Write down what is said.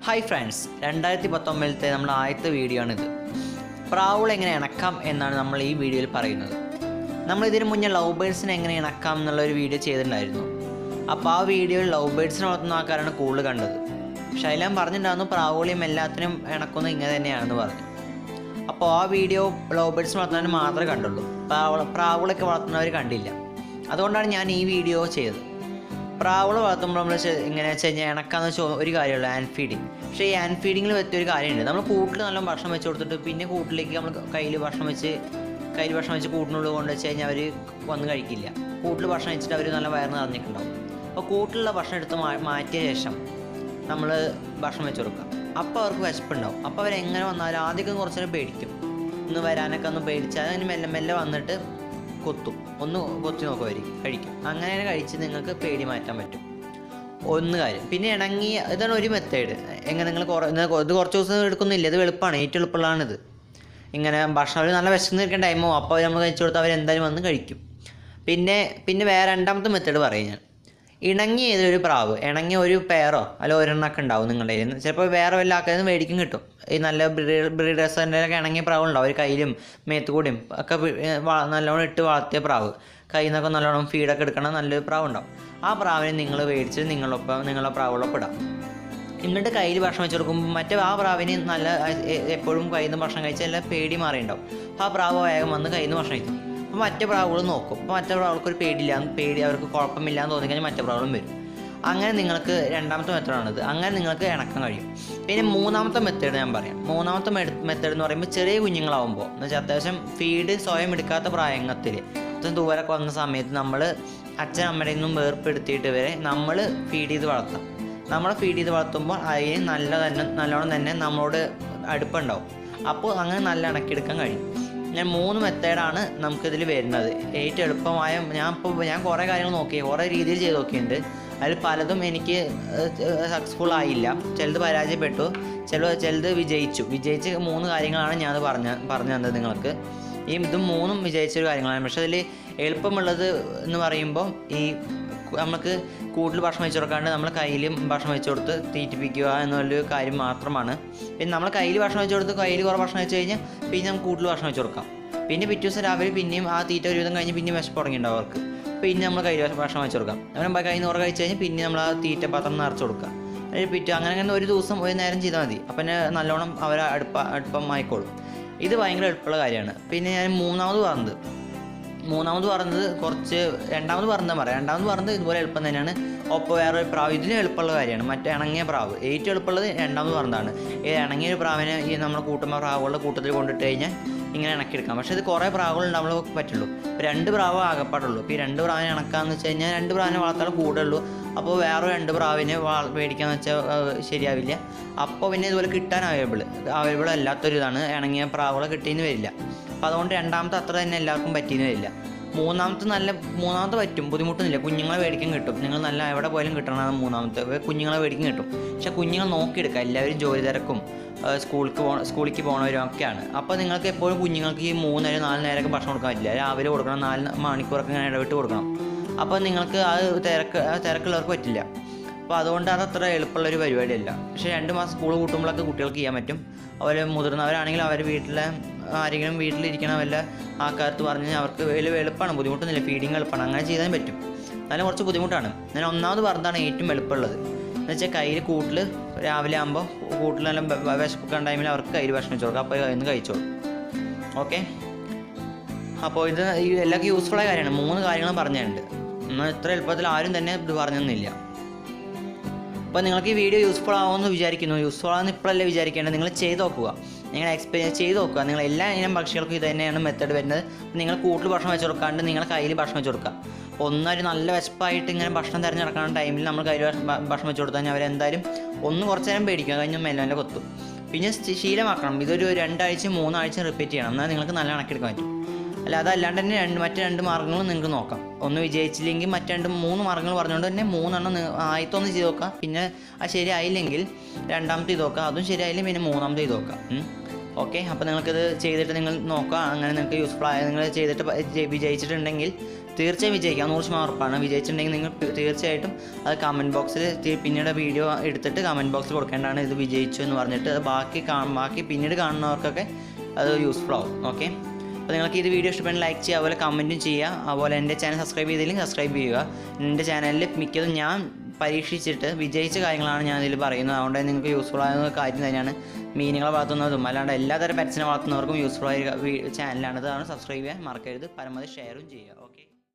Hi friends, 2019 നമ്മുടെ ആദ്യത്തെ video ആണിത്. പ്രാവുകൾ എങ്ങനെ ഇണക്കാം എന്നാണ് നമ്മൾ ഈ വീഡിയോയിൽ പറയുന്നത്. നമ്മൾ ഇതിന് മുന്നേ ലവ് ബേഡ്സിനെ എങ്ങനെ ഇണക്കാം എന്നുള്ളൊരു വീഡിയോ ചെയ്തിട്ടുണ്ടായിരുന്നു. അപ്പോൾ ആ വീഡിയോയിൽ ലവ് ബേഡ്സിനെ വളർത്തുന്ന ആൾക്കാരാണ് കൂടുതൽ കണ്ടത്. പക്ഷേ അതിലും പറഞ്ഞിട്ടുണ്ടായിരുന്നു പ്രാവുകളെയും എല്ലാത്തിനും ഇണക്കുന്നത് ഇങ്ങനെ തന്നെയാണെന്ന് പറഞ്ഞു. അപ്പോൾ ആ വീഡിയോ ലവ് ബേഡ്സിനെ വളർത്തുന്നവർ മാത്രമേ കണ്ടുള്ളൂ. പ്രാവുകളൊക്കെ വളർത്തുന്നവർ കണ്ടില്ല. അതുകൊണ്ടാണ് ഞാൻ ഈ വീഡിയോ ചെയ്തത്. പ്രാവുകളെ വളർത്തുമ്പോൾ നമ്മൾ എങ്ങനെയാണെന്ന് വെച്ച് കഴിഞ്ഞാൽ ഇണക്കാന്ന് ഒരു കാര്യമുള്ളൂ, ഹാൻഡ് ഫീഡിങ്. പക്ഷേ ഈ ഹാൻഡ് ഫീഡിങ്ങിൽ പറ്റിയൊരു കാര്യമുണ്ട്. നമ്മൾ കൂട്ടിൽ നല്ല ഭക്ഷണം വെച്ച് കൊടുത്തിട്ട് പിന്നെ കൂട്ടിലേക്ക് നമ്മൾ കയ്യിൽ ഭക്ഷണം വെച്ച് കൂട്ടിനുള്ളിൽ കൊണ്ട് വെച്ച് കഴിഞ്ഞാൽ അവർ വന്ന് കഴിക്കില്ല. കൂട്ടിൽ ഭക്ഷണം വെച്ചിട്ട് അവർ നല്ല വയറിന് നിറഞ്ഞിട്ടുണ്ടാവും. അപ്പോൾ കൂട്ടിലുള്ള ഭക്ഷണം എടുത്ത് മാറ്റിയ ശേഷം നമ്മൾ ഭക്ഷണം വെച്ച് കൊടുക്കുക. അപ്പോൾ അവർക്ക് വിശപ്പുണ്ടാവും. അപ്പോൾ അവരെങ്ങനെ വന്നാലും ആദ്യമൊക്കെ കുറച്ചു നേരം പേടിക്കും. ഒന്ന് വരാനൊക്കെ ഒന്ന് പേടിച്ചാൽ അതിന് മെല്ലെ മെല്ലെ വന്നിട്ട് ഒന്ന് കൊത്തി നോക്കുമായിരിക്കും, കഴിക്കും. അങ്ങനെ കഴിച്ച് നിങ്ങൾക്ക് പേടി മാറ്റാൻ പറ്റും. ഒന്ന് കാര്യം. പിന്നെ ഇണങ്ങി ഇതാണ് ഒരു മെത്തേഡ്. എങ്ങനെ നിങ്ങൾ ഇത് കുറച്ച് ദിവസം എടുക്കുന്നില്ല, ഇത് എളുപ്പമാണ്, ഏറ്റവും എളുപ്പമുള്ളതാണിത്. ഇങ്ങനെ ഭക്ഷണം അവർ നല്ല വിശന്ന് നിൽക്കുന്ന ടൈമോ അപ്പോൾ നമ്മൾ കഴിച്ചു കൊടുത്താൽ അവരെന്തായാലും വന്ന് കഴിക്കും. പിന്നെ വേറെ രണ്ടാമത്തെ മെത്തേഡ് പറയും ഞാൻ. ഇണങ്ങിയ ഏതൊരു പ്രാവ്, ഇണങ്ങിയ ഒരു പെയറോ അല്ല ഒരെണ്ണമൊക്കെ ഉണ്ടാവും നിങ്ങളുടെ കയ്യിൽ. ചിലപ്പോൾ വേറെ വല്ല ആൾക്കാരും മേടിക്കും കിട്ടും. ഈ നല്ല ബ്രീഡേഴ്സിൻ്റെയൊക്കെ ഇണങ്ങിയ പ്രാവുണ്ടാവും. അവർ കയ്യിലും മേത്തുകൂടിയും ഒക്കെ നല്ലോണം ഇട്ട് വളർത്തിയ പ്രാവ്, കയ്യിൽ നിന്നൊക്കെ നല്ലോണം ഫീഡൊക്കെ എടുക്കണം നല്ലൊരു പ്രാവുണ്ടാവും. ആ പ്രാവിനെ നിങ്ങൾ മേടിച്ച് നിങ്ങളുടെ പ്രാവുകളൊപ്പം ഇടാം. എന്നിട്ട് കയ്യിൽ ഭക്ഷണം വെച്ച് കൊടുക്കുമ്പോൾ മറ്റേ ആ പ്രാവിന് നല്ല എപ്പോഴും കയ്യിൽ നിന്ന് ഭക്ഷണം കഴിച്ചാൽ എല്ലാം പേടി മാറിയിട്ടുണ്ടാവും. ആ പ്രാവ് വേഗം വന്ന് കയ്യിൽ നിന്ന് ഭക്ഷണം കഴിക്കും. അപ്പോൾ മറ്റേ പ്രാവുകൾ നോക്കും. അപ്പോൾ മറ്റേ പ്രാവുകൾക്കൊരു പേടി അവർക്ക് കുഴപ്പമില്ലാന്ന് തോന്നിക്കഴിഞ്ഞാൽ മറ്റേ പ്രാവുകളും വരും. അങ്ങനെ നിങ്ങൾക്ക് രണ്ടാമത്തെ മെത്തേഡാണിത്. അങ്ങനെ നിങ്ങൾക്ക് ഇണക്കാൻ കഴിയും. പിന്നെ മൂന്നാമത്തെ മെത്തേഡ് ഞാൻ പറയാം. മൂന്നാമത്തെ മെത്തേഡ് എന്ന് പറയുമ്പോൾ ചെറിയ കുഞ്ഞുങ്ങളാവുമ്പോൾ എന്ന് വെച്ചാൽ അത്യാവശ്യം ഫീഡ് സ്വയം എടുക്കാത്ത പ്രായത്തിൽ അത്യാവശ്യം ദൂരമൊക്കെ വന്ന സമയത്ത് നമ്മൾ അച്ഛൻ അമ്മയുടെ നിന്നും വേർപ്പെടുത്തിയിട്ട് വരെ നമ്മൾ ഫീഡ് ചെയ്ത് വളർത്താം. നമ്മൾ ഫീഡ് ചെയ്ത് വളർത്തുമ്പോൾ അതിന് നല്ലോണം തന്നെ നമ്മളോട് അടുപ്പുണ്ടാവും. അപ്പോൾ അങ്ങനെ നല്ല ഇണക്കിയെടുക്കാൻ കഴിയും. ഞാൻ 3 മെത്തേഡാണ് നമുക്കിതിൽ വരുന്നത്. ഏറ്റവും എളുപ്പമായ ഞാൻ കുറേ കാര്യങ്ങൾ കുറേ രീതിയിൽ ചെയ്ത് നോക്കിയിട്ടുണ്ട്. അതിൽ പലതും എനിക്ക് സക്സസ്ഫുൾ ആയില്ല, ചിലത് പരാജയപ്പെട്ടു, ചിലത് വിജയിച്ച് 3 കാര്യങ്ങളാണ് ഞാൻ പറഞ്ഞു തന്നത് നിങ്ങൾക്ക്. ഇതും 3ഉം വിജയിച്ചൊരു കാര്യങ്ങളാണ്. പക്ഷേ അതിൽ എളുപ്പമുള്ളത് എന്ന് പറയുമ്പോൾ ഈ നമുക്ക് കൂടുതൽ ഭക്ഷണം വെച്ച് കൊടുക്കാണ്ട് നമ്മൾ കയ്യിലും ഭക്ഷണം വെച്ച് കൊടുത്ത് തീറ്റിപ്പിക്കുക എന്നുള്ളൊരു കാര്യം മാത്രമാണ്. പിന്നെ നമ്മൾ കയ്യിൽ ഭക്ഷണം വെച്ച് കൊടുത്ത് കയ്യിൽ കുറേ ഭക്ഷണം വെച്ച് കഴിഞ്ഞാൽ പിന്നെ നമുക്ക് കൂടുതൽ ഭക്ഷണം വെച്ച് കൊടുക്കാം. പിന്നെ പിറ്റേ ദിവസം രാവിലെ പിന്നെയും ആ തീറ്റ ഒരു വിധം കഴിഞ്ഞ് പിന്നെ വിശപ്പ് തുടങ്ങിയിട്ടുണ്ടാവും അവർക്ക്. പിന്നെ നമ്മൾ കയ്യിൽ ഭക്ഷണം വെച്ച് കൊടുക്കാം. അങ്ങനെ കയ്യിൽ നിന്ന് കഴിച്ച് കഴിഞ്ഞാൽ പിന്നെ നമ്മൾ ആ തീറ്റ പാത്രം നിറച്ച് കൊടുക്കുക. അതിൽ അങ്ങനെ ഒരു ദിവസം ഒരു നേരം ചെയ്താൽ മതി. അപ്പം തന്നെ നല്ലോണം അവർ അടുപ്പം ആയിക്കോളും. ഇത് ഭയങ്കര എളുപ്പമുള്ള കാര്യമാണ്. പിന്നെ ഞാൻ മൂന്നാമത് പറഞ്ഞത് രണ്ടാമത് പറഞ്ഞത് ഇതുപോലെ എളുപ്പം തന്നെയാണ്. ഒപ്പം വേറൊരു പ്രാവ് ഇതിലും എളുപ്പമുള്ള കാര്യമാണ്. മറ്റേ ഇണങ്ങിയ പ്രാവ് ഏറ്റവും എളുപ്പമുള്ളത് രണ്ടാമത് പറഞ്ഞതാണ്. ഈ ഇണങ്ങിയൊരു പ്രാവിനെ ഈ നമ്മൾ പ്രാവുകളുടെ കൂട്ടത്തിൽ കൊണ്ടിട്ട് കഴിഞ്ഞാൽ ഇങ്ങനെ ഇണക്കിയെടുക്കാം. പക്ഷേ ഇത് കുറേ പ്രാവുകളുണ്ടാവുമ്പോൾ പറ്റുള്ളൂ. ഇപ്പോൾ 2 പ്രാവ് ആകപ്പാടുള്ളൂ. ഇപ്പോൾ ഈ 2 പ്രാവിനെ ഇണക്കാമെന്ന് വെച്ച് കഴിഞ്ഞാൽ 2 പ്രാവിനെ വളർത്താൻ കൂടുള്ളൂ. അപ്പോൾ വേറെ 2 പ്രാവിനെ മേടിക്കാമെന്ന് വെച്ചാൽ ശരിയാവില്ല. അപ്പോൾ പിന്നെ ഇതുപോലെ കിട്ടാൻ അവൈലബിൾ അല്ലാത്തൊരു ഇതാണ്. ഇണങ്ങിയ പ്രാവുകളെ കിട്ടിയെന്ന് വരില്ല. അപ്പോൾ അതുകൊണ്ട് രണ്ടാമത്തെ അത്ര തന്നെ എല്ലാവർക്കും പറ്റിയെന്ന് വരില്ല. മൂന്നാമത്തെ പറ്റും, ബുദ്ധിമുട്ടൊന്നുമില്ല. കുഞ്ഞുങ്ങളെ മേടിക്കാൻ കിട്ടും. നിങ്ങൾ നല്ല എവിടെ പോയാലും കിട്ടണം. മൂന്നാമത്തെ കുഞ്ഞുങ്ങളെ മേടിക്കാൻ കിട്ടും. പക്ഷേ കുഞ്ഞുങ്ങൾ നോക്കിയെടുക്കുക. എല്ലാവരും ജോലി തിരക്കും സ്കൂളിലേക്ക് പോകണവരും ഒക്കെയാണ്. അപ്പോൾ നിങ്ങൾക്ക് എപ്പോഴും കുഞ്ഞുങ്ങൾക്ക് ഈ 3 നേരം 4 നേരമൊക്കെ ഭക്ഷണം കൊടുക്കാൻ പറ്റില്ല. രാവിലെ കൊടുക്കണം, 4 മണിക്കൂറൊക്കെ ഇങ്ങനെ ഇടവിട്ട് കൊടുക്കണം. അപ്പോൾ നിങ്ങൾക്ക് അത് തിരക്കുള്ളവർക്ക് പറ്റില്ല. അപ്പോൾ അതുകൊണ്ട് അതത്ര എളുപ്പമുള്ളൊരു പരിപാടിയല്ല. പക്ഷേ 2 മാസം സ്കൂൾ കൂട്ടുമ്പോഴൊക്കെ കുട്ടികൾക്ക് ചെയ്യാൻ പറ്റും. അവർ മുതിർന്നവരാണെങ്കിൽ അവർ ആരെങ്കിലും വീട്ടിലിരിക്കണ വല്ല ആൾക്കാർക്ക് പറഞ്ഞ് അവർക്ക് വലിയ എളുപ്പമാണ്, ബുദ്ധിമുട്ടൊന്നുമില്ല. ഫീഡിങ് എളുപ്പമാണ്, അങ്ങനെ ചെയ്താൽ പറ്റും. എന്നാലും കുറച്ച് ബുദ്ധിമുട്ടാണ്. ഞാൻ ഒന്നാമത് പറഞ്ഞതാണ് ഏറ്റവും എളുപ്പമുള്ളത്. എന്ന് വെച്ചാൽ കയ്യിൽ കൂട്ടിൽ രാവിലെ ആകുമ്പോൾ കൂട്ടിൽ നല്ല വിശപ്പൊക്കെ ടൈമിൽ അവർക്ക് കയ്യിൽ ഭക്ഷണം വെച്ച് കൊടുക്കുക. അപ്പോൾ ഇന്ന് കഴിച്ചോളൂ. ഓക്കെ, അപ്പോൾ ഇത് എല്ലാവർക്കും യൂസ്ഫുള്ളായ കാര്യമാണ്. 3 കാര്യങ്ങളും പറഞ്ഞിട്ടുണ്ട്. എന്നാൽ ഇത്ര എളുപ്പത്തിൽ ആരും തന്നെ ഇത് പറഞ്ഞൊന്നുമില്ല. അപ്പോൾ നിങ്ങൾക്ക് ഈ വീഡിയോ യൂസ്ഫുൾ ആവുമെന്ന് വിചാരിക്കുന്നു. യൂസ്ഫുൾ ആവുമെന്ന് ഇപ്പോഴല്ലേ വിചാരിക്കേണ്ടത്. നിങ്ങൾ ചെയ്ത് നോക്കുക, നിങ്ങൾ എക്സ്പീരിയൻസ് ചെയ്ത് നോക്കുക. നിങ്ങൾ എല്ലാ ഇനം പക്ഷികൾക്കും ഇത് തന്നെയാണ് മെത്തേഡ് വരുന്നത്. നിങ്ങൾ കൂട്ടിൽ ഭക്ഷണം വെച്ച് കൊടുക്കാണ്ട് നിങ്ങൾ കയ്യിൽ ഭക്ഷണം വെച്ച് കൊടുക്കുക. അപ്പോൾ ഒരു നല്ല വിശപ്പായിട്ട് ഇങ്ങനെ ഭക്ഷണം തിരഞ്ഞെടുക്കുന്ന ടൈമിൽ നമ്മൾ കയ്യിൽ ഭക്ഷണം വെച്ച് കൊടുത്താൽ അവരെന്തായാലും കുറച്ച് നേരം പേടിക്കുക, കഴിഞ്ഞ് മെല്ലെ കൊത്തും. പിന്നെ ശീലമാക്കണം. ഇതൊരു 2 ആഴ്ച 3 ആഴ്ച റിപ്പീറ്റ് ചെയ്യണം. എന്നാൽ നിങ്ങൾക്ക് നല്ല കണക്കെടുക്കാൻ പറ്റും. അല്ല അതല്ലാണ്ട് തന്നെ മറ്റ് 2 മാർഗ്ഗങ്ങളും നിങ്ങൾക്ക് നോക്കാം. ഒന്ന് വിജയിച്ചില്ലെങ്കിൽ മറ്റ് 3 മാർഗ്ഗങ്ങൾ പറഞ്ഞുകൊണ്ട് തന്നെ 3 എണ്ണം ആദ്യത്തെ ചെയ്ത് നോക്കാം. പിന്നെ അത് ശരിയായില്ലെങ്കിൽ രണ്ടാമത്തെ ചെയ്ത് നോക്കാം. അതും ശരിയായില്ലെങ്കിൽ പിന്നെ 3ാമത്തെ ചെയ്ത് നോക്കാം. ഓക്കെ, അപ്പോൾ നിങ്ങൾക്കിത് ചെയ്തിട്ട് നിങ്ങൾ നോക്കുക. അങ്ങനെ നിങ്ങൾക്ക് യൂസ്ഫുൾ ആയ നിങ്ങൾ ചെയ്തിട്ട് വിജയിച്ചിട്ടുണ്ടെങ്കിൽ തീർച്ചയായും വിജയിക്കാം, 100% ഉറപ്പാണ്. വിജയിച്ചിട്ടുണ്ടെങ്കിൽ നിങ്ങൾ തീർച്ചയായിട്ടും അത് കമൻറ്റ് ബോക്സിൽ പിന്നീട് വീഡിയോ എടുത്തിട്ട് കമൻറ്റ് ബോക്സിൽ കൊടുക്കേണ്ടതാണ് ഇത് വിജയിച്ചു എന്ന് പറഞ്ഞിട്ട്. അത് ബാക്കി പിന്നീട് കാണുന്നവർക്കൊക്കെ അത് യൂസ്ഫുൾ ആവും. ഓക്കെ, അപ്പോൾ നിങ്ങൾക്ക് ഇത് വീഡിയോ ഇഷ്ടപ്പെടുന്ന ലൈക്ക് ചെയ്യുക, അതുപോലെ കമൻറ്റും ചെയ്യുക. അതുപോലെ എൻ്റെ ചാനൽ സബ്സ്ക്രൈബ് ചെയ്തില്ലെങ്കിൽ സബ്സ്ക്രൈബ് ചെയ്യുക. എൻ്റെ ചാനലിൽ മിക്കതും ഞാൻ പരീക്ഷിച്ചിട്ട് വിജയിച്ച കാര്യങ്ങളാണ് ഞാൻ ഇതിൽ പറയുന്നത്. അതുകൊണ്ട് നിങ്ങൾക്ക് യൂസ്ഫുൾ ആയ കാര്യം തന്നെയാണ് മീനുകളെ വളർത്തുന്നതും. അല്ലാണ്ട് എല്ലാതരം പെറ്റ്സിനെ വളർത്തുന്നവർക്കും യൂസ്ഫുൾ ആയ ചാനലാണിത്. അതാണ് സബ്സ്ക്രൈബ് ചെയ്യാൻ മറക്കരുത്. പരമാവധി ഷെയറും ചെയ്യുക. ഓക്കെ.